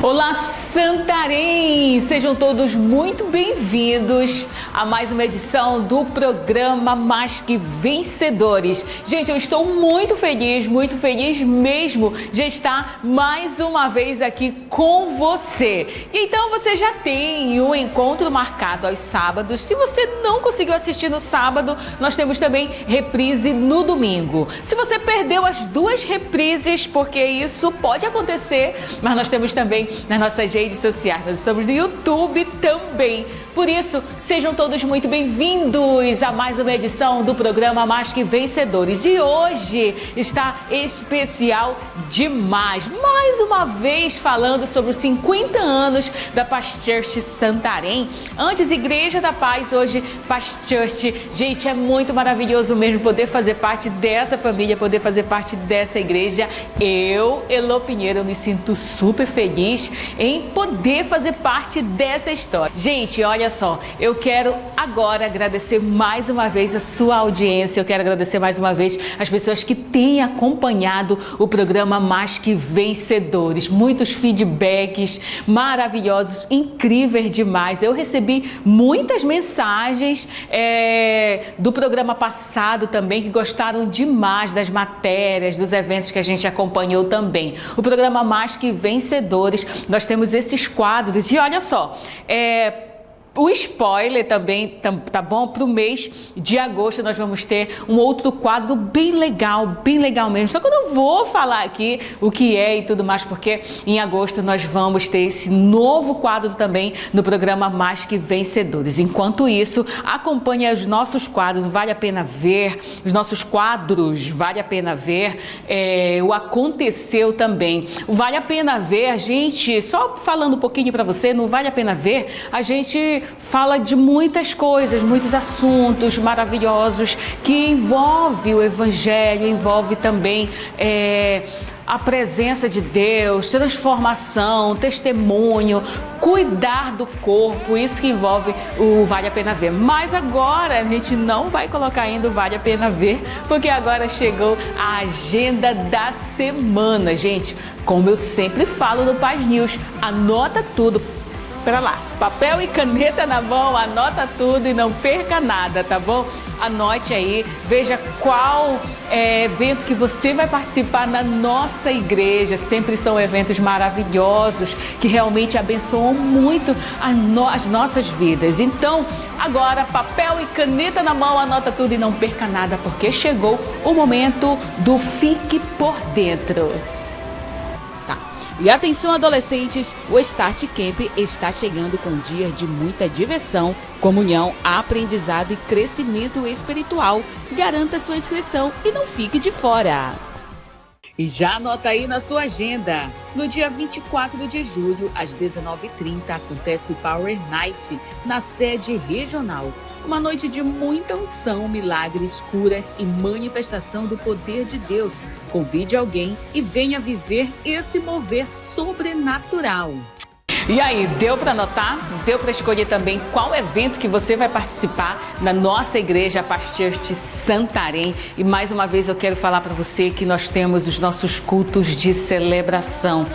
Olá, Santarém! Sejam todos muito bem-vindos a mais uma edição do programa Mais Que Vencedores. Gente, eu estou muito feliz mesmo de estar mais uma vez aqui com você. Então você já tem um encontro marcado aos sábados. Se você não conseguiu assistir no sábado, nós temos também reprise no domingo. Se você perdeu as duas reprises, porque isso pode acontecer, mas nós temos também nas nossas redes sociais. Nós estamos no YouTube também. Por isso, sejam todos muito bem-vindos a mais uma edição do programa Mais Que Vencedores. E hoje está especial demais. Mais uma vez falando sobre os 50 anos da Paz Church Santarém. Antes Igreja da Paz, hoje Paz Church. Gente, é muito maravilhoso mesmo poder fazer parte dessa família, poder fazer parte dessa igreja. Eu, Elo Pinheiro, me sinto super feliz em poder fazer parte dessa história. Gente, olha só, eu quero agora agradecer mais uma vez a sua audiência, eu quero agradecer mais uma vez as pessoas que têm acompanhado o programa Mais Que Vencedores. Muitos feedbacks maravilhosos, incríveis demais. Eu recebi muitas mensagens do programa passado também, que gostaram demais das matérias, dos eventos que a gente acompanhou também. O programa Mais Que Vencedores, nós temos esses quadros e olha só, o spoiler também, tá bom? Para o mês de agosto nós vamos ter um outro quadro bem legal mesmo. Só que eu não vou falar aqui o que é e tudo mais, porque em agosto nós vamos ter esse novo quadro também no programa Mais Que Vencedores. Enquanto isso, acompanhe os nossos quadros, vale a pena ver, os nossos quadros, vale a pena ver o Aconteceu também. Vale a pena ver, a gente, só falando um pouquinho para você, não vale a pena ver, a gente fala de muitas coisas, muitos assuntos maravilhosos que envolve o Evangelho, envolve também a presença de Deus, transformação, testemunho, cuidar do corpo, isso que envolve o Vale a Pena Ver. Mas agora a gente não vai colocar ainda o Vale a Pena Ver, porque agora chegou a agenda da semana, gente. Como eu sempre falo no Paz News, anota tudo. Pera lá, papel e caneta na mão, anota tudo e não perca nada, tá bom? Anote aí, veja qual evento que você vai participar na nossa igreja. Sempre são eventos maravilhosos que realmente abençoam muito as nossas vidas. Então, agora, papel e caneta na mão, anota tudo e não perca nada, porque chegou o momento do Fique por Dentro. E atenção, adolescentes, o Start Camp está chegando com dias de muita diversão, comunhão, aprendizado e crescimento espiritual. Garanta sua inscrição e não fique de fora. E já anota aí na sua agenda. No dia 24 de julho, às 19h30, acontece o Power Night na sede regional. Uma noite de muita unção, milagres, curas e manifestação do poder de Deus. Convide alguém e venha viver esse mover sobrenatural. E aí, deu para anotar? Deu para escolher também qual evento que você vai participar na nossa igreja, a Paz Church Santarém? E mais uma vez eu quero falar para você que nós temos os nossos cultos de celebração.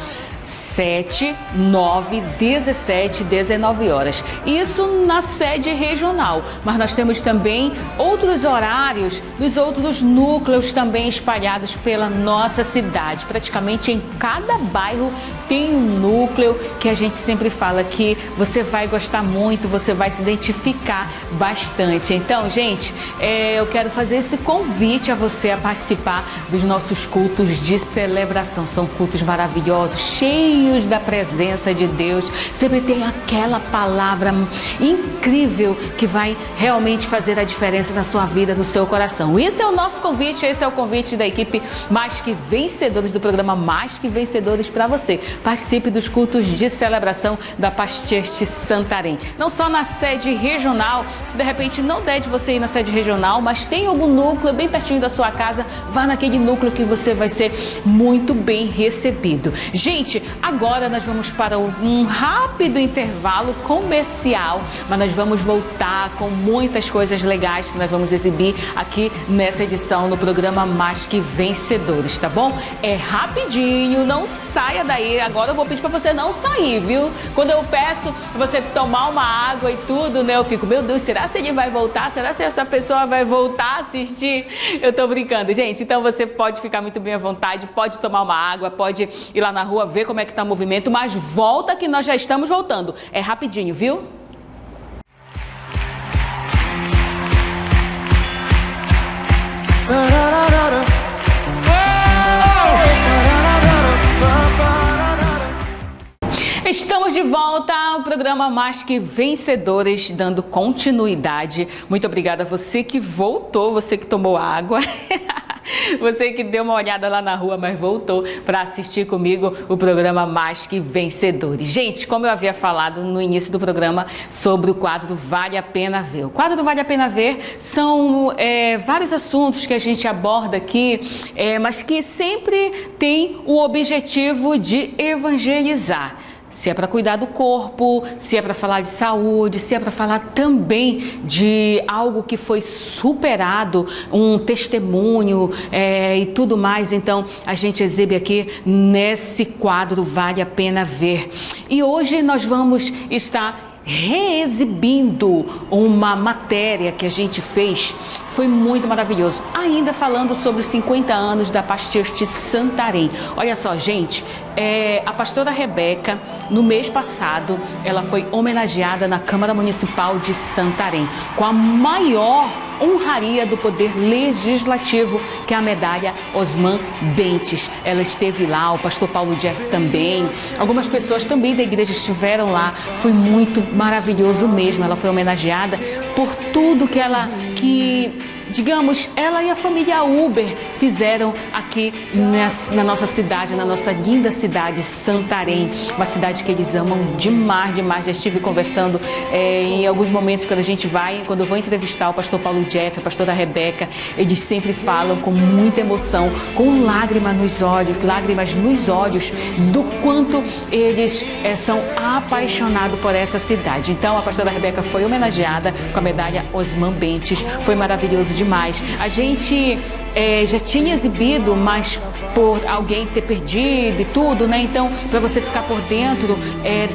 7, 9, 17, 19 horas. Isso na sede regional, mas nós temos também outros horários nos outros núcleos também espalhados pela nossa cidade. Praticamente em cada bairro tem um núcleo que a gente sempre fala que você vai gostar muito, você vai se identificar bastante. Então, gente, eu quero fazer esse convite a você a participar dos nossos cultos de celebração. São cultos maravilhosos, cheios da presença de Deus. Sempre tem aquela palavra incrível que vai realmente fazer a diferença na sua vida, no seu coração. Esse é o nosso convite, esse é o convite da equipe Mais Que Vencedores, do programa Mais Que Vencedores para você. Participe dos cultos de celebração da Paz Church Santarém. Não só na sede regional, se de repente não der de você ir na sede regional, mas tem algum núcleo bem pertinho da sua casa, vá naquele núcleo que você vai ser muito bem recebido. Gente, Gente, agora nós vamos para um rápido intervalo comercial, mas nós vamos voltar com muitas coisas legais que nós vamos exibir aqui nessa edição no programa Mais Que Vencedores, tá bom? É rapidinho, não saia daí. Agora eu vou pedir para você não sair, viu? Quando eu peço você tomar uma água e tudo, né? Eu fico, meu Deus, será que ele vai voltar? Será que essa pessoa vai voltar a assistir? Eu tô brincando, gente. Então você pode ficar muito bem à vontade, pode tomar uma água, pode ir lá na rua ver como é que tá o movimento, mas volta que nós já estamos voltando. É rapidinho, viu? Estamos de volta ao programa Mais Que Vencedores, dando continuidade. Muito obrigada a você que voltou, você que tomou água. Você que deu uma olhada lá na rua, mas voltou para assistir comigo o programa Mais Que Vencedores. Gente, como eu havia falado no início do programa sobre o quadro Vale a Pena Ver. O quadro Vale a Pena Ver são vários assuntos que a gente aborda aqui, mas que sempre tem o objetivo de evangelizar. Se é para cuidar do corpo, se é para falar de saúde, se é para falar também de algo que foi superado, um testemunho e tudo mais. Então, a gente exibe aqui nesse quadro Vale a Pena Ver. E hoje nós vamos estar reexibindo uma matéria que a gente fez. Foi muito maravilhoso. Ainda falando sobre os 50 anos da Pastiste Santarém. Olha só, gente, a pastora Rebeca, no mês passado, ela foi homenageada na Câmara Municipal de Santarém, com a maior honraria do Poder Legislativo, que é a medalha Osman Bentes. Ela esteve lá, o pastor Paulo Jeff também, algumas pessoas também da igreja estiveram lá. Foi muito maravilhoso mesmo. Ela foi homenageada por tudo que digamos, ela e a família Uber fizeram aqui na nossa cidade, na nossa linda cidade, Santarém. Uma cidade que eles amam demais, demais. Já estive conversando em alguns momentos quando eu vou entrevistar o pastor Paulo Jeff, a pastora Rebeca, eles sempre falam com muita emoção, com lágrimas nos olhos, do quanto eles são apaixonados por essa cidade. Então, a pastora Rebeca foi homenageada com a medalha Osman Bentes. Foi maravilhoso demais. A gente já tinha exibido, mas por alguém ter perdido e tudo, né? Então, para você ficar por dentro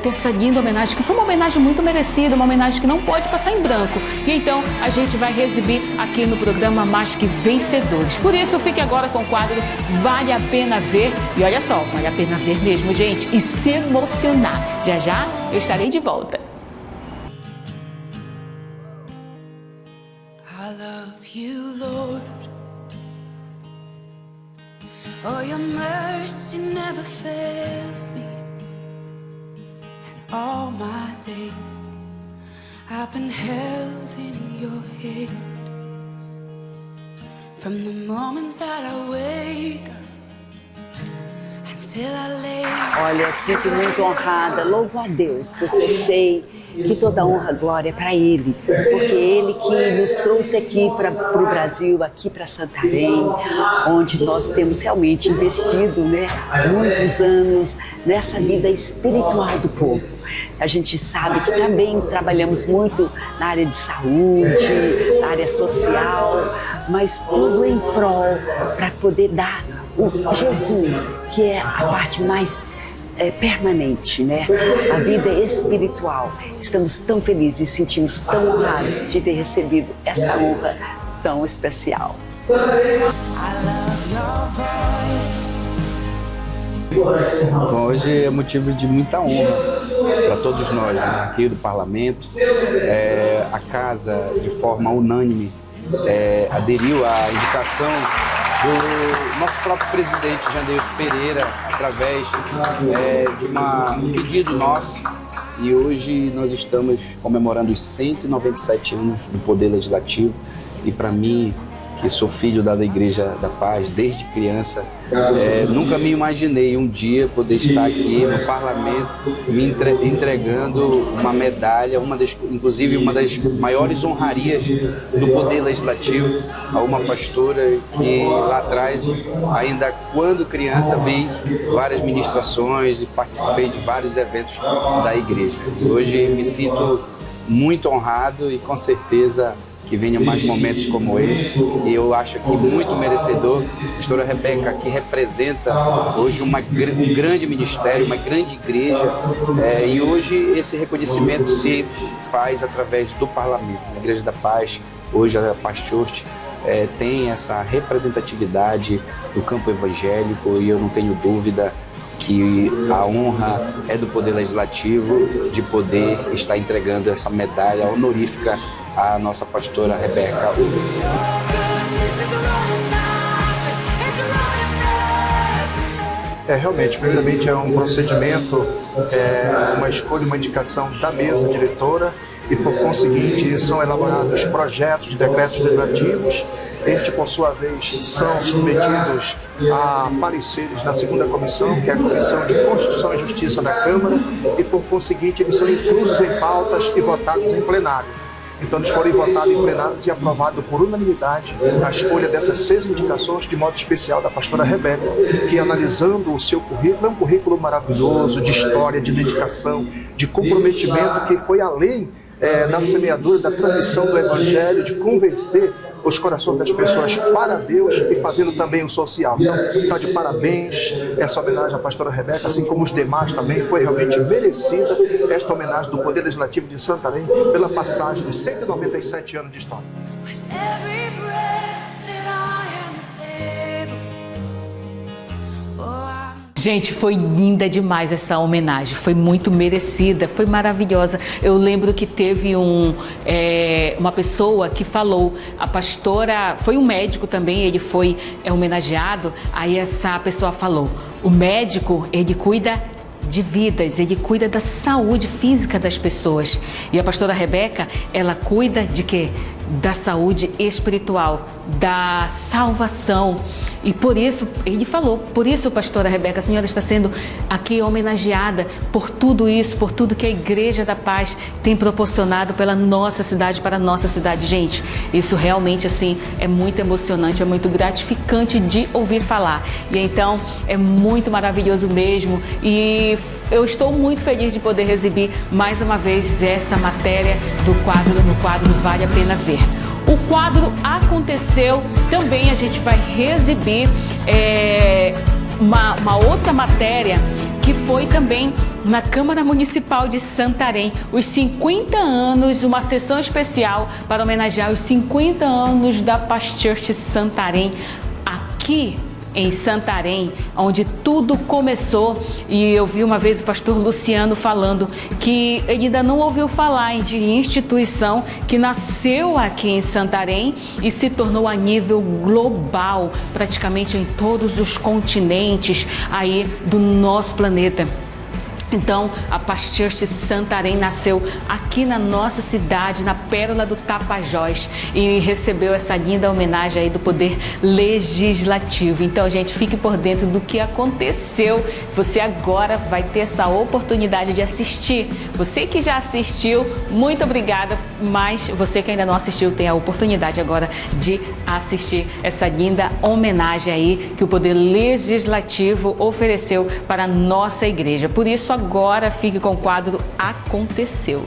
dessa linda homenagem, que foi uma homenagem muito merecida, uma homenagem que não pode passar em branco. E então, a gente vai reexibir aqui no programa Mais Que Vencedores. Por isso, fique agora com o quadro Vale a Pena Ver. E olha só, vale a pena ver mesmo, gente, e se emocionar. Já já eu estarei de volta. I love you, Lord. Oh, your mercy never fails me. And all my days I've been held in your hand. From the moment that I wake up until I lay. Olha, fico muito honrada, louvo a Deus, porque sei que toda honra e glória é para Ele, porque Ele que nos trouxe aqui para o Brasil, aqui para Santarém, onde nós temos realmente investido, né, muitos anos nessa vida espiritual do povo. A gente sabe que também trabalhamos muito na área de saúde, na área social, mas tudo em prol para poder dar o Jesus, que é a parte mais permanente, né? A vida espiritual. Estamos tão felizes e sentimos tão honrados de ter recebido essa honra tão especial. Bom, hoje é motivo de muita honra para todos nós, né? Aqui do Parlamento. A Casa, de forma unânime, aderiu à indicação do nosso próprio presidente, Jandeilson Pereira, através de um pedido nosso. E hoje nós estamos comemorando os 197 anos do Poder Legislativo. E para mim que sou filho da Igreja da Paz desde criança. Nunca me imaginei um dia poder estar aqui no parlamento me entregando uma medalha, inclusive uma das maiores honrarias do Poder Legislativo, a uma pastora que lá atrás, ainda quando criança, vi várias ministrações e participei de vários eventos da igreja. Hoje me sinto muito honrado e com certeza que venham mais momentos como esse, e eu acho que muito merecedor. A pastora Rebeca aqui representa hoje um grande ministério, uma grande igreja, e hoje esse reconhecimento se faz através do parlamento. A Igreja da Paz, hoje a Paz Church, tem essa representatividade do campo evangélico, e eu não tenho dúvida que a honra é do Poder Legislativo de poder estar entregando essa medalha honorífica à nossa pastora Rebeca. Realmente, primeiramente é um procedimento, uma escolha, uma indicação da mesa diretora, e por conseguinte são elaborados projetos, decretos legislativos. Estes, por sua vez, são submetidos a pareceres na segunda comissão, que é a Comissão de Constituição e Justiça da Câmara, e por conseguinte eles são inclusos em pautas e votados em plenário. Então eles foram votados em plenários e aprovado por unanimidade a escolha dessas 6 indicações, de modo especial da pastora Rebeca, que, analisando o seu currículo, é um currículo maravilhoso, de história, de dedicação, de comprometimento, que foi além da semeadura, da transmissão do Evangelho, de convencer os corações das pessoas para Deus e fazendo também o social. Então, está de parabéns essa homenagem à pastora Rebeca, assim como os demais também. Foi realmente merecida esta homenagem do Poder Legislativo de Santarém pela passagem dos 197 anos de história. Gente, foi linda demais essa homenagem, foi muito merecida, foi maravilhosa. Eu lembro que teve uma pessoa que falou, a pastora, foi um médico também, ele foi homenageado, aí essa pessoa falou, o médico, ele cuida de vidas, ele cuida da saúde física das pessoas. E a pastora Rebeca, ela cuida de quê? Da saúde espiritual, da salvação. E por isso, ele falou, por isso, pastora Rebeca, a senhora está sendo aqui homenageada por tudo isso, por tudo que a Igreja da Paz tem proporcionado pela nossa cidade, para a nossa cidade. Gente, isso realmente, assim, é muito emocionante, é muito gratificante de ouvir falar. E então, é muito maravilhoso mesmo. E eu estou muito feliz de poder exibir mais uma vez essa matéria no quadro Vale a Pena Ver. O quadro aconteceu, também a gente vai reexibir uma outra matéria que foi também na Câmara Municipal de Santarém, os 50 anos, uma sessão especial para homenagear os 50 anos da Paz Church Santarém, aqui em Santarém, onde tudo começou. E eu vi uma vez o pastor Luciano falando que ele ainda não ouviu falar de instituição que nasceu aqui em Santarém e se tornou a nível global, praticamente em todos os continentes aí do nosso planeta. Então, a Paz Church Santarém nasceu aqui na nossa cidade, na Pérola do Tapajós, e recebeu essa linda homenagem aí do Poder Legislativo. Então, gente, fique por dentro do que aconteceu. Você agora vai ter essa oportunidade de assistir. Você que já assistiu, muito obrigada, mas você que ainda não assistiu tem a oportunidade agora de assistir essa linda homenagem aí que o Poder Legislativo ofereceu para a nossa igreja. Por isso, agora fique com o quadro Aconteceu.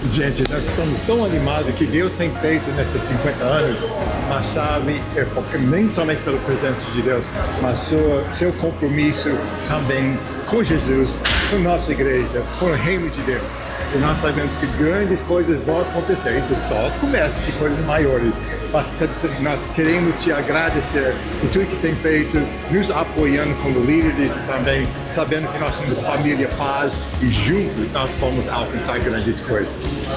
Gente, nós estamos tão animados que Deus tem feito nesses 50 anos, mas sabe, porque nem somente pela presença de Deus, mas seu compromisso também com Jesus, com nossa igreja, com o reino de Deus. e nós sabemos que grandes coisas vão acontecer. Isso só começa de coisas maiores. Mas nós queremos te agradecer por tudo que tem feito, nos apoiando como líderes e também sabendo que nós somos família Paz e juntos nós vamos alcançar grandes coisas.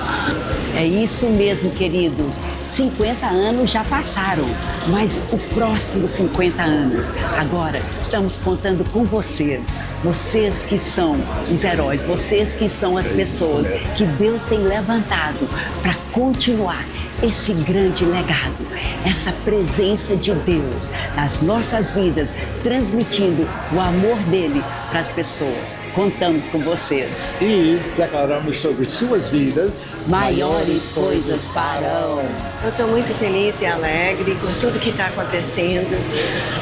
É isso mesmo, queridos. 50 anos já passaram, mas o próximo 50 anos, agora estamos contando com vocês. Vocês que são os heróis, vocês que são as pessoas que Deus tem levantado para continuar esse grande legado, essa presença de Deus nas nossas vidas, transmitindo o amor dele para as pessoas. Contamos com vocês. E declaramos sobre suas vidas, Maiores coisas farão. Eu estou muito feliz e alegre com tudo que está acontecendo,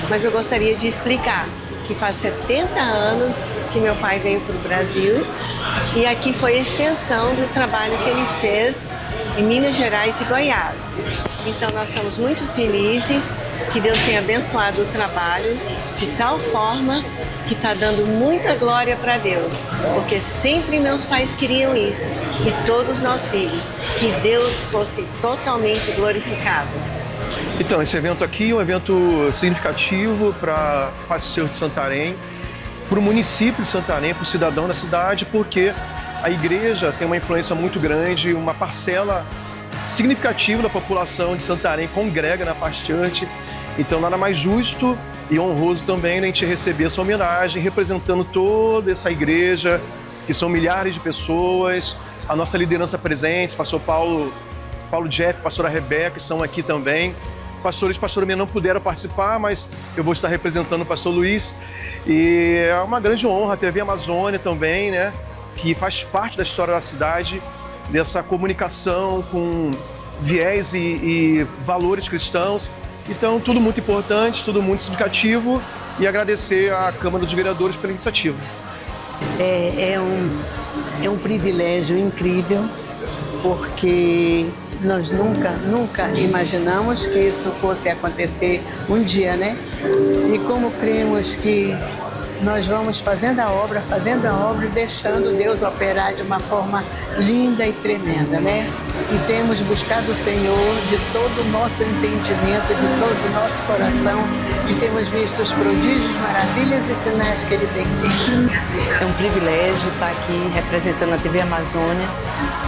mas eu gostaria de explicar que faz 70 anos que meu pai veio para o Brasil e aqui foi a extensão do trabalho que ele fez em Minas Gerais e Goiás. Então nós estamos muito felizes que Deus tenha abençoado o trabalho de tal forma que está dando muita glória para Deus, porque sempre meus pais queriam isso e todos nós filhos, que Deus fosse totalmente glorificado. Então, esse evento aqui é um evento significativo para o pastor de Santarém, para o município de Santarém, para o cidadão da cidade, porque a igreja tem uma influência muito grande, uma parcela significativa da população de Santarém congrega na Paz Church. Então, nada mais justo e honroso também a gente receber essa homenagem, representando toda essa igreja, que são milhares de pessoas, a nossa liderança presente, pastor Paulo Jeff, pastora Rebeca, estão aqui também. Pastores, pastora minha não puderam participar, mas eu vou estar representando o pastor Luiz. E é uma grande honra, a TV Amazônia também, né? Que faz parte da história da cidade, dessa comunicação com viés e valores cristãos. Então, tudo muito importante, tudo muito significativo e agradecer à Câmara dos Vereadores pela iniciativa. É um privilégio incrível, porque nós nunca imaginamos que isso fosse acontecer um dia, né? E como cremos que nós vamos fazendo a obra e deixando Deus operar de uma forma linda e tremenda, né? E temos buscado o Senhor de todo o nosso entendimento, de todo o nosso coração, e temos visto os prodígios, maravilhas e sinais que Ele tem feito. É um privilégio estar aqui representando a TV Amazônia,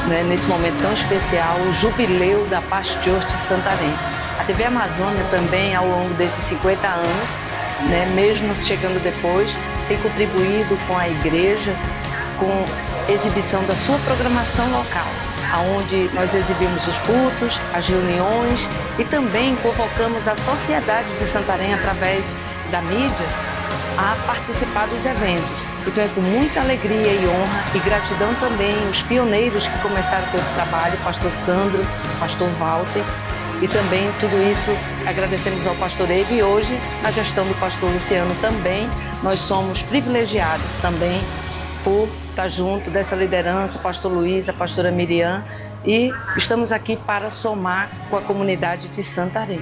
né, nesse momento tão especial, o jubileu da Paz Church Santarém. A TV Amazônia também, ao longo desses 50 anos, né, mesmo chegando depois, tem contribuído com a igreja, com exibição da sua programação local, onde nós exibimos os cultos, as reuniões e também convocamos a sociedade de Santarém, através da mídia, a participar dos eventos. Então é com muita alegria e honra e gratidão também os pioneiros que começaram com esse trabalho, pastor Sandro, pastor Walter, e também tudo isso agradecemos ao pastor Eibe, e hoje na gestão do pastor Luciano também nós somos privilegiados também por estar junto dessa liderança, pastor Luiz, a pastora Miriam, e estamos aqui para somar com a comunidade de Santarém.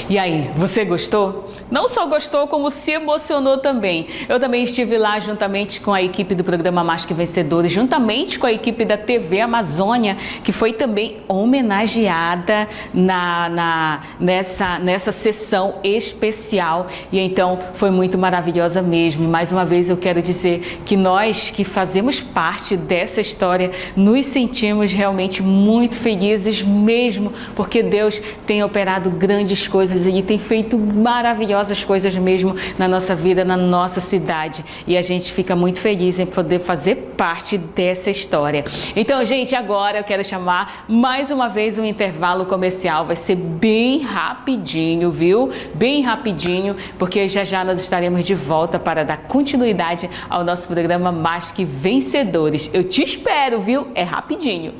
E aí, você gostou? Não só gostou, como se emocionou também. Eu também estive lá juntamente com a equipe do programa Mais Que Vencedores, juntamente com a equipe da TV Amazônia, que foi também homenageada nessa sessão especial. E então foi muito maravilhosa mesmo. E mais uma vez eu quero dizer que nós que fazemos parte dessa história nos sentimos realmente muito felizes mesmo, porque Deus tem operado grandes coisas e tem feito maravilhosas coisas mesmo na nossa vida, na nossa cidade. E a gente fica muito feliz em poder fazer parte dessa história. Então, gente, agora eu quero chamar mais uma vez um intervalo comercial. Vai ser bem rapidinho, viu? Bem rapidinho, porque já nós estaremos de volta para dar continuidade ao nosso programa Mais Que Vencedores. Eu te espero, viu? É rapidinho.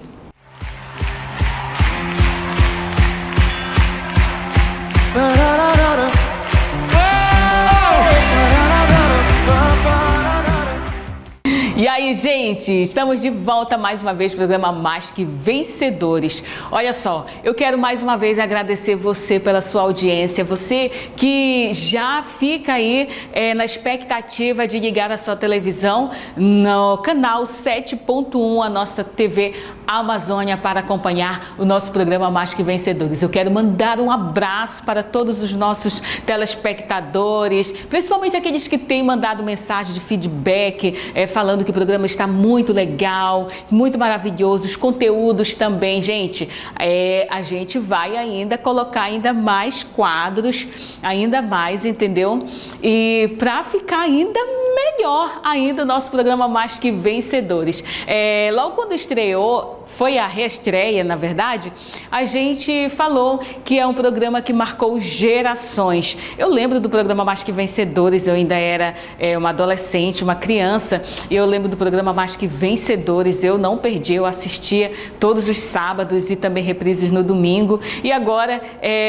E aí, aí, gente, estamos de volta mais uma vez, programa Mais Que Vencedores. Olha só, eu quero mais uma vez agradecer você pela sua audiência, você que já fica aí na expectativa de ligar a sua televisão no canal 7.1, a nossa TV Amazônia, para acompanhar o nosso programa Mais Que Vencedores. Eu quero mandar um abraço para todos os nossos telespectadores, principalmente aqueles que têm mandado mensagem de feedback, falando que o programa está muito legal, muito maravilhoso, os conteúdos também, gente. A gente vai ainda colocar ainda mais quadros, ainda mais, entendeu? E para ficar ainda melhor ainda o nosso programa Mais Que Vencedores. Logo quando estreou, foi a reestreia, na verdade, a gente falou que é um programa que marcou gerações. Eu lembro do programa Mais Que Vencedores, eu ainda era uma adolescente, uma criança, e eu lembro do programa Mais Que Vencedores, eu não perdi, eu assistia todos os sábados e também reprises no domingo. E agora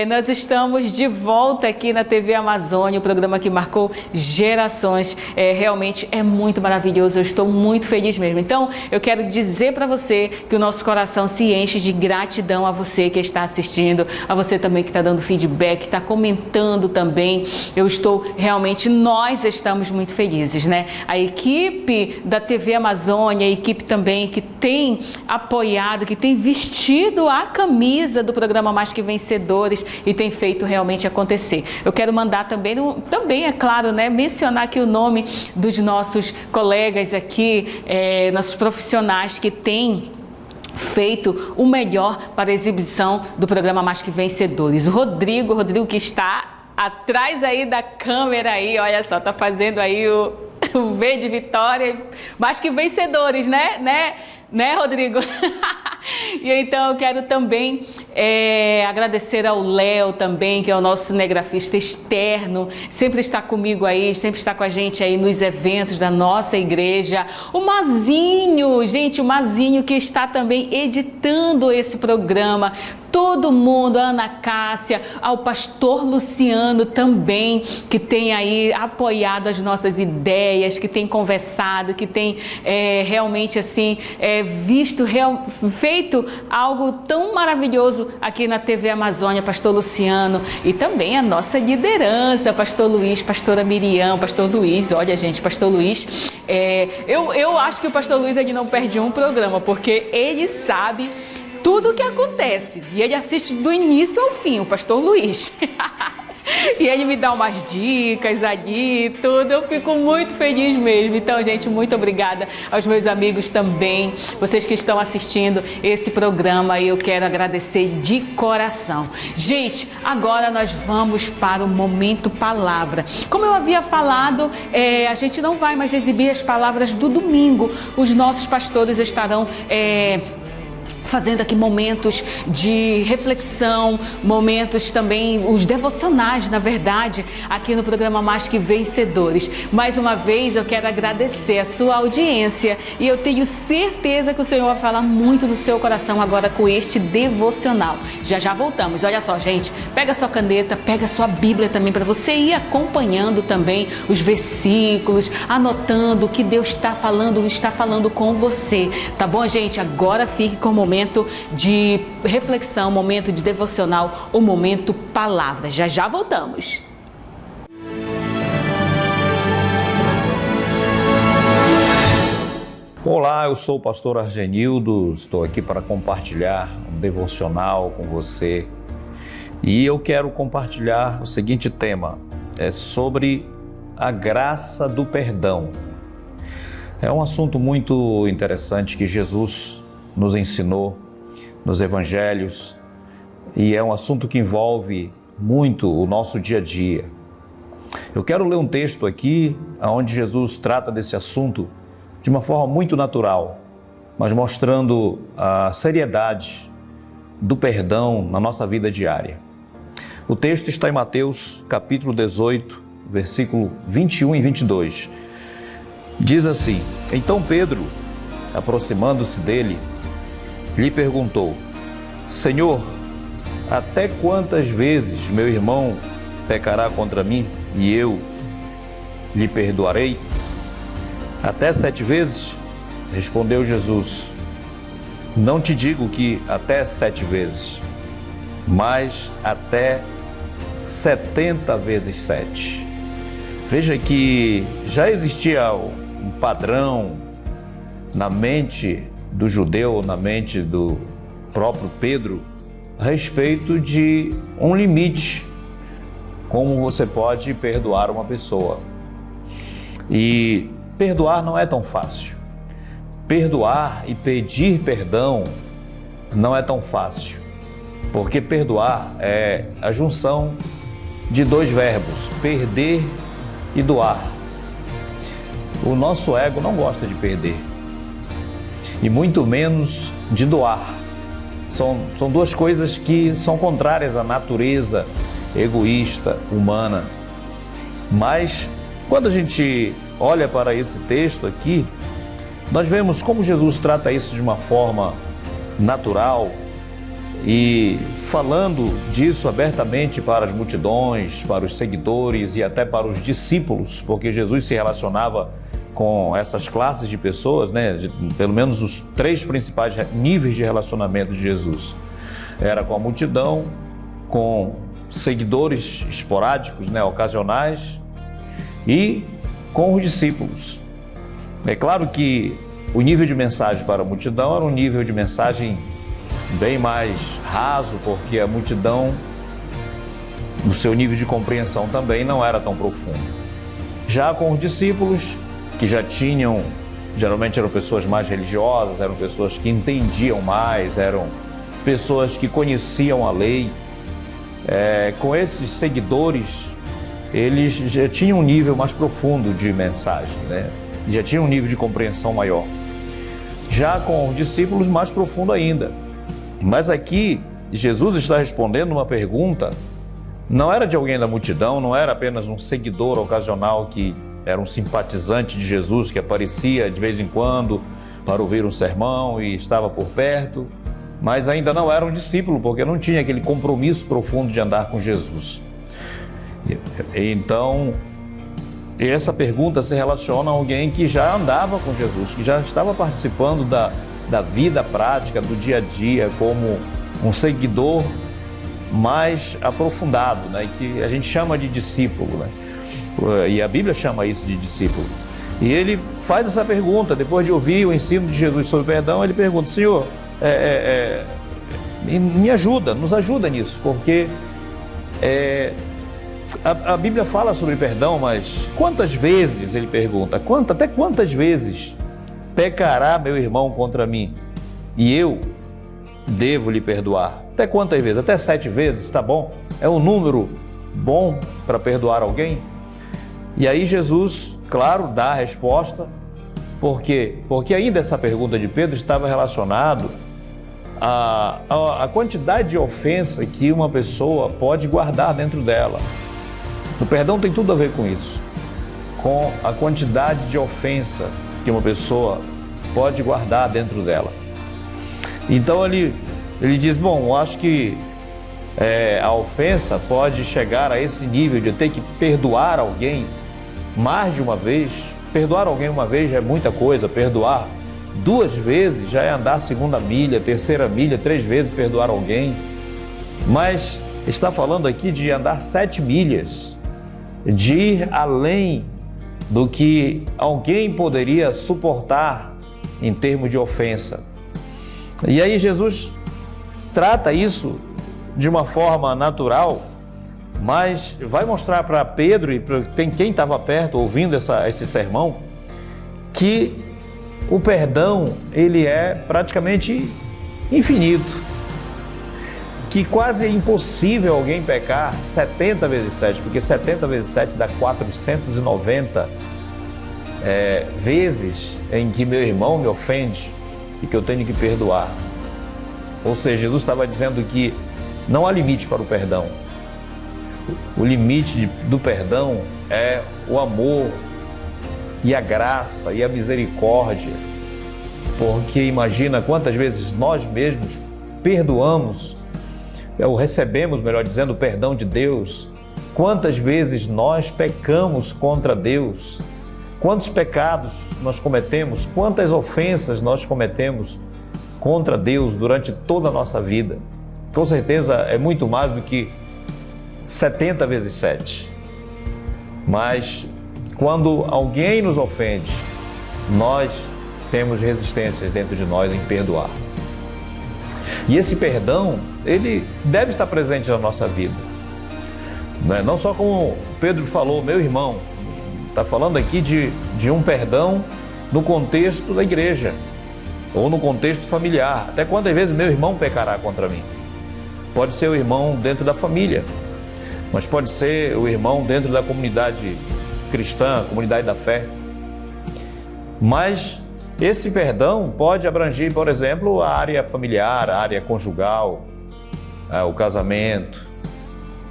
nós estamos de volta aqui na TV Amazônia, o programa que marcou gerações. Realmente é muito maravilhoso, eu estou muito feliz mesmo. Então, eu quero dizer para você que o nosso coração se enche de gratidão a você que está assistindo, a você também que está dando feedback, que está comentando também. Nós estamos muito felizes, né? A equipe da TV Amazônia, a equipe também que tem apoiado, que tem vestido a camisa do programa Mais Que Vencedores e tem feito realmente acontecer. Eu quero mandar também é claro, né, mencionar aqui o nome dos nossos colegas aqui, nossos profissionais que têm feito o melhor para a exibição do programa Mais Que Vencedores. O Rodrigo que está atrás aí da câmera aí, olha só, tá fazendo aí o V de vitória, Mais Que Vencedores, né, Rodrigo? E então eu quero também agradecer ao Léo também, que é o nosso cinegrafista externo, sempre está comigo aí, sempre está com a gente aí nos eventos da nossa igreja. O Mazinho, gente, o Mazinho que está também editando esse programa. Todo mundo, a Ana Cássia, ao pastor Luciano também, que tem aí apoiado as nossas ideias, que tem conversado, que tem realmente assim, feito algo tão maravilhoso aqui na TV Amazônia, pastor Luciano, e também a nossa liderança, pastor Luiz, pastora Miriam, pastor Luiz, olha gente, pastor Luiz, eu acho que o pastor Luiz ele não perde um programa, porque ele sabe tudo o que acontece e ele assiste do início ao fim, o pastor Luiz. E ele me dá umas dicas ali, tudo, eu fico muito feliz mesmo. Então, gente, muito obrigada aos meus amigos também, vocês que estão assistindo esse programa, eu quero agradecer de coração. Gente, agora nós vamos para o Momento Palavra. Como eu havia falado, a gente não vai mais exibir as palavras do domingo, os nossos pastores estarão fazendo aqui momentos de reflexão, momentos também, os devocionais, na verdade, aqui no programa Mais Que Vencedores. Mais uma vez, eu quero agradecer a sua audiência e eu tenho certeza que o Senhor vai falar muito no seu coração agora com este devocional. Já voltamos. Olha só, gente, pega sua caneta, pega sua Bíblia também para você ir acompanhando também os versículos, anotando o que Deus está falando com você. Tá bom, gente? Agora fique com o momento de reflexão, momento de devocional, o Momento Palavra. Já voltamos. Olá, eu sou o pastor Argenildo, estou aqui para compartilhar um devocional com você e eu quero compartilhar o seguinte tema, sobre a graça do perdão. É um assunto muito interessante que Jesus nos ensinou nos evangelhos e é um assunto que envolve muito o nosso dia a dia. Eu quero ler um texto aqui onde Jesus trata desse assunto de uma forma muito natural, mas mostrando a seriedade do perdão na nossa vida diária. O texto está em Mateus capítulo 18, versículo 21 e 22. Diz assim: Então Pedro, aproximando-se dele, lhe perguntou: Senhor, até quantas vezes meu irmão pecará contra mim e eu lhe perdoarei? Até 7 vezes? Respondeu Jesus: não te digo que até 7 vezes, mas até 70 vezes 7. Veja que já existia um padrão na mente do judeu, na mente do próprio Pedro, a respeito de um limite, como você pode perdoar uma pessoa. E perdoar não é tão fácil. Perdoar e pedir perdão não é tão fácil, porque perdoar é a junção de 2 verbos, perder e doar. O nosso ego não gosta de perder, e muito menos de doar. São 2 coisas que são contrárias à natureza egoísta humana. Mas quando a gente olha para esse texto aqui, nós vemos como Jesus trata isso de uma forma natural e falando disso abertamente para as multidões, para os seguidores e até para os discípulos, porque Jesus se relacionava com essas classes de pessoas, né? Pelo menos os 3 principais níveis de relacionamento de Jesus. Era com a multidão, com seguidores esporádicos, né? Ocasionais, e com os discípulos. É claro que o nível de mensagem para a multidão era um nível de mensagem bem mais raso, porque a multidão, no seu nível de compreensão também, não era tão profundo. Já com os discípulos, que já tinham, geralmente eram pessoas mais religiosas, eram pessoas que entendiam mais, eram pessoas que conheciam a lei. Com esses seguidores, eles já tinham um nível mais profundo de mensagem, né? Já tinham um nível de compreensão maior. Já com os discípulos, mais profundo ainda. Mas aqui, Jesus está respondendo uma pergunta, não era de alguém da multidão, não era apenas um seguidor ocasional que era um simpatizante de Jesus, que aparecia de vez em quando para ouvir um sermão e estava por perto, mas ainda não era um discípulo, porque não tinha aquele compromisso profundo de andar com Jesus. Então, essa pergunta se relaciona a alguém que já andava com Jesus, que já estava participando da vida prática, do dia a dia, como um seguidor mais aprofundado, né? Que a gente chama de discípulo, né? E a Bíblia chama isso de discípulo. E ele faz essa pergunta, depois de ouvir o ensino de Jesus sobre perdão, ele pergunta: Senhor, me ajuda, nos ajuda nisso, porque a Bíblia fala sobre perdão, mas quantas vezes, ele pergunta, até quantas vezes pecará meu irmão contra mim e eu devo lhe perdoar? Até quantas vezes? Até 7 vezes, tá bom? É um número bom para perdoar alguém? E aí Jesus, claro, dá a resposta. Por quê? Porque ainda essa pergunta de Pedro estava relacionado à quantidade de ofensa que uma pessoa pode guardar dentro dela. O perdão tem tudo a ver com isso, com a quantidade de ofensa que uma pessoa pode guardar dentro dela. Então ele diz, bom, eu acho que a ofensa pode chegar a esse nível de eu ter que perdoar alguém mais de uma vez. Perdoar alguém uma vez já é muita coisa, perdoar 2 vezes já é andar a 2ª milha, 3ª milha, 3 vezes perdoar alguém. Mas está falando aqui de andar 7 milhas, de ir além do que alguém poderia suportar em termos de ofensa. E aí Jesus trata isso de uma forma natural, mas vai mostrar para Pedro e para quem estava perto ouvindo esse sermão que o perdão ele é praticamente infinito, que quase é impossível alguém pecar 70 vezes 7, porque 70 vezes 7 dá 490 vezes em que meu irmão me ofende e que eu tenho que perdoar. Ou seja, Jesus estava dizendo que não há limite para o perdão. O limite do perdão é o amor e a graça e a misericórdia. Porque imagina quantas vezes nós mesmos perdoamos, ou recebemos, melhor dizendo, o perdão de Deus. Quantas vezes nós pecamos contra Deus quantos pecados nós cometemos, quantas ofensas nós cometemos contra Deus durante toda a nossa vida. Com certeza é muito mais do que 70 vezes 7. Mas quando alguém nos ofende, nós temos resistências dentro de nós em perdoar. E esse perdão, ele deve estar presente na nossa vida. Não só como Pedro falou, meu irmão, está falando aqui de um perdão no contexto da igreja, ou no contexto familiar. Até quantas vezes meu irmão pecará contra mim? Pode ser o irmão dentro da família, mas pode ser o irmão dentro da comunidade cristã, comunidade da fé. Mas esse perdão pode abranger, por exemplo, a área familiar, a área conjugal, o casamento,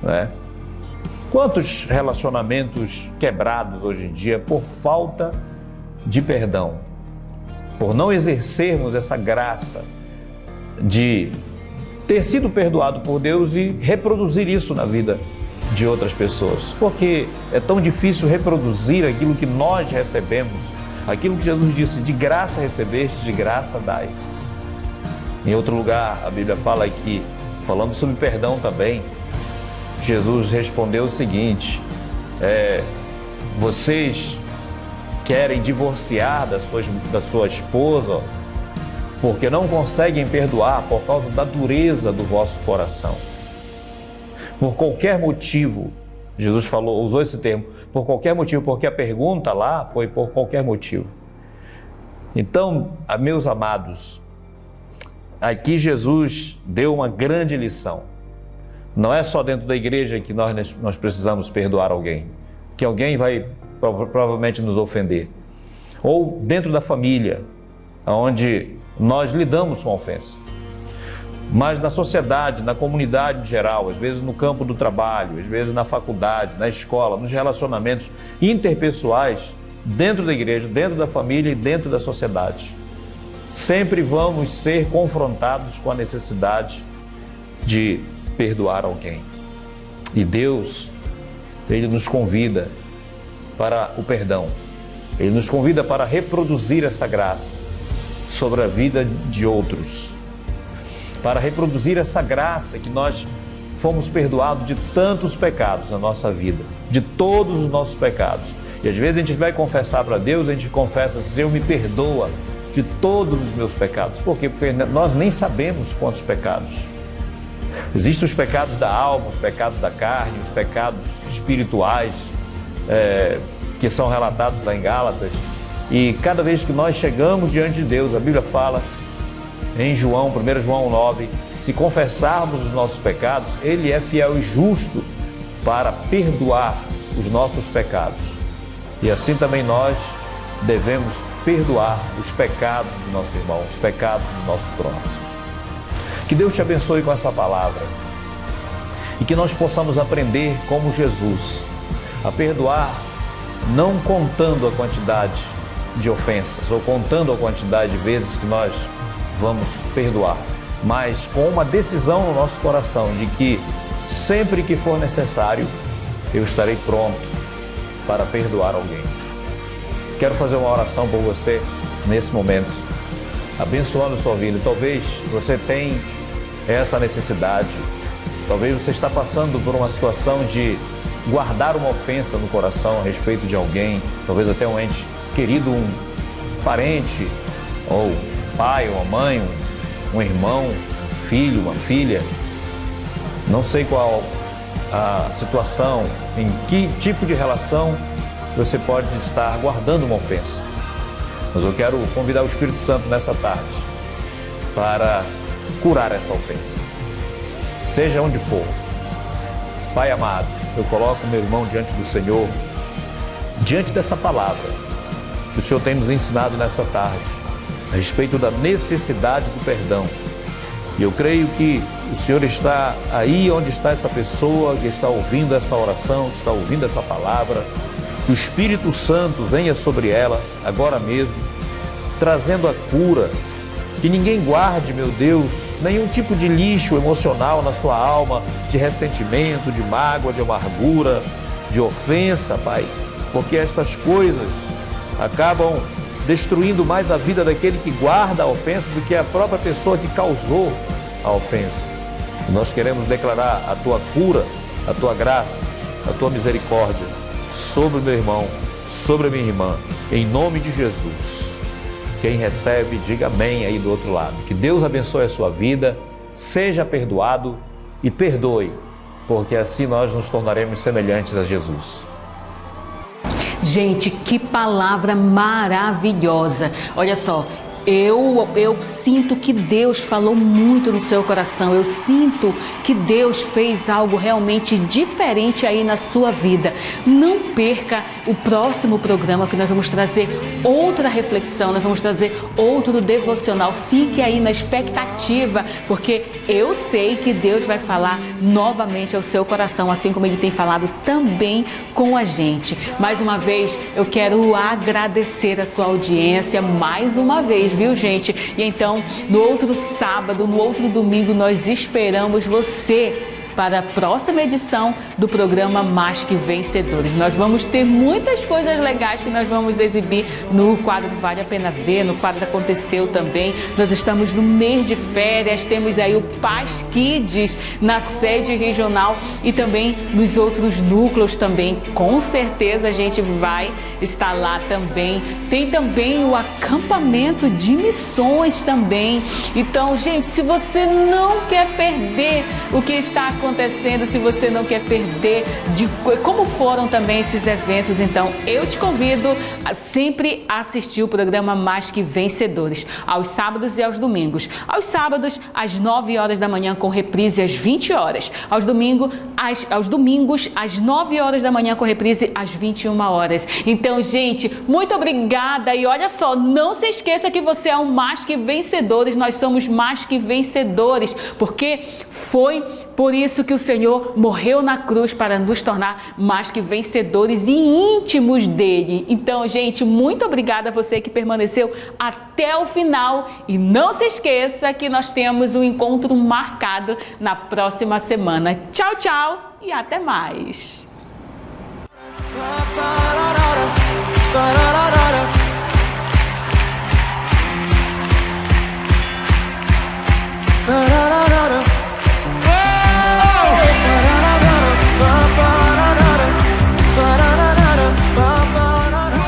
né? Quantos relacionamentos quebrados hoje em dia por falta de perdão, por não exercermos essa graça de ter sido perdoado por Deus e reproduzir isso na vida de outras pessoas. Porque é tão difícil reproduzir aquilo que nós recebemos, aquilo que Jesus disse, de graça recebeste, de graça dai. Em outro lugar, a Bíblia fala que, falando sobre perdão também, Jesus respondeu o seguinte, vocês querem divorciar da sua esposa porque não conseguem perdoar por causa da dureza do vosso coração. Por qualquer motivo, Jesus usou esse termo, por qualquer motivo, porque a pergunta lá foi por qualquer motivo. Então, meus amados, aqui Jesus deu uma grande lição. Não é só dentro da igreja que nós precisamos perdoar alguém, que alguém vai provavelmente nos ofender. Ou dentro da família, onde nós lidamos com a ofensa. Mas na sociedade, na comunidade em geral, às vezes no campo do trabalho, às vezes na faculdade, na escola, nos relacionamentos interpessoais, dentro da igreja, dentro da família e dentro da sociedade. Sempre vamos ser confrontados com a necessidade de perdoar alguém. E Deus, Ele nos convida para o perdão. Ele nos convida para reproduzir essa graça sobre a vida de outros. Para reproduzir essa graça que nós fomos perdoados de tantos pecados na nossa vida, de todos os nossos pecados. E às vezes a gente vai confessar para Deus, a gente confessa, Senhor, me perdoa de todos os meus pecados. Por quê? Porque nós nem sabemos quantos pecados. Existem os pecados da alma, os pecados da carne, os pecados espirituais, que são relatados lá em Gálatas. E cada vez que nós chegamos diante de Deus, a Bíblia fala em 1 João 9, se confessarmos os nossos pecados, Ele é fiel e justo para perdoar os nossos pecados. E assim também nós devemos perdoar os pecados do nosso irmão, os pecados do nosso próximo. Que Deus te abençoe com essa palavra e que nós possamos aprender como Jesus a perdoar, não contando a quantidade de ofensas ou contando a quantidade de vezes que nós vamos perdoar, mas com uma decisão no nosso coração de que sempre que for necessário, eu estarei pronto para perdoar alguém. Quero fazer uma oração por você nesse momento, abençoando sua vida. Talvez você tenha essa necessidade, talvez você está passando por uma situação de guardar uma ofensa no coração a respeito de alguém, talvez até um ente querido, um parente, ou pai, uma mãe, um irmão, um filho, uma filha. Não sei qual a situação, em que tipo de relação você pode estar guardando uma ofensa. Mas eu quero convidar o Espírito Santo nessa tarde para curar essa ofensa, seja onde for. Pai amado, eu coloco meu irmão diante do Senhor, diante dessa palavra que o Senhor tem nos ensinado nessa tarde, a respeito da necessidade do perdão. E eu creio que o Senhor está aí onde está essa pessoa que está ouvindo essa oração, que está ouvindo essa palavra. Que o Espírito Santo venha sobre ela agora mesmo, trazendo a cura. Que ninguém guarde, meu Deus, nenhum tipo de lixo emocional na sua alma, de ressentimento, de mágoa, de amargura, de ofensa, Pai. Porque estas coisas acabam destruindo mais a vida daquele que guarda a ofensa do que a própria pessoa que causou a ofensa. Nós queremos declarar a tua cura, a tua graça, a tua misericórdia sobre o meu irmão, sobre a minha irmã, em nome de Jesus. Quem recebe, diga amém aí do outro lado. Que Deus abençoe a sua vida, seja perdoado e perdoe, porque assim nós nos tornaremos semelhantes a Jesus. Gente, que palavra maravilhosa. Olha só, eu sinto que Deus falou muito no seu coração. Eu sinto que Deus fez algo realmente diferente aí na sua vida. Não perca o próximo programa, que nós vamos trazer outra reflexão, nós vamos trazer outro devocional. Fique aí na expectativa, porque eu sei que Deus vai falar novamente ao seu coração, assim como Ele tem falado também com a gente. Mais uma vez, eu quero agradecer a sua audiência mais uma vez, viu, gente? E então, no outro sábado, no outro domingo, nós esperamos você para a próxima edição do programa Mais Que Vencedores. Nós vamos ter muitas coisas legais que nós vamos exibir no quadro Vale a Pena Ver, no quadro Aconteceu também. Nós estamos no mês de férias, temos aí o Paz Kids na sede regional e também nos outros núcleos também. Com certeza a gente vai estar lá também. Tem também o acampamento de missões também. Então, gente, se você não quer perder o que está acontecendo, se você não quer perder de como foram também esses eventos, então eu te convido a sempre assistir o programa Mais Que Vencedores, aos sábados e aos domingos. Aos sábados, às 9 horas da manhã, com reprise às 20 horas. Aos domingos, às 9 horas da manhã, com reprise às 21 horas. Então, gente, muito obrigada. E olha só, não se esqueça que você é um Mais Que Vencedores. Nós somos mais que vencedores, porque foi por isso que o Senhor morreu na cruz, para nos tornar mais que vencedores e íntimos dele. Então, gente, muito obrigada a você que permaneceu até o final. E não se esqueça que nós temos um encontro marcado na próxima semana. Tchau, tchau e até mais.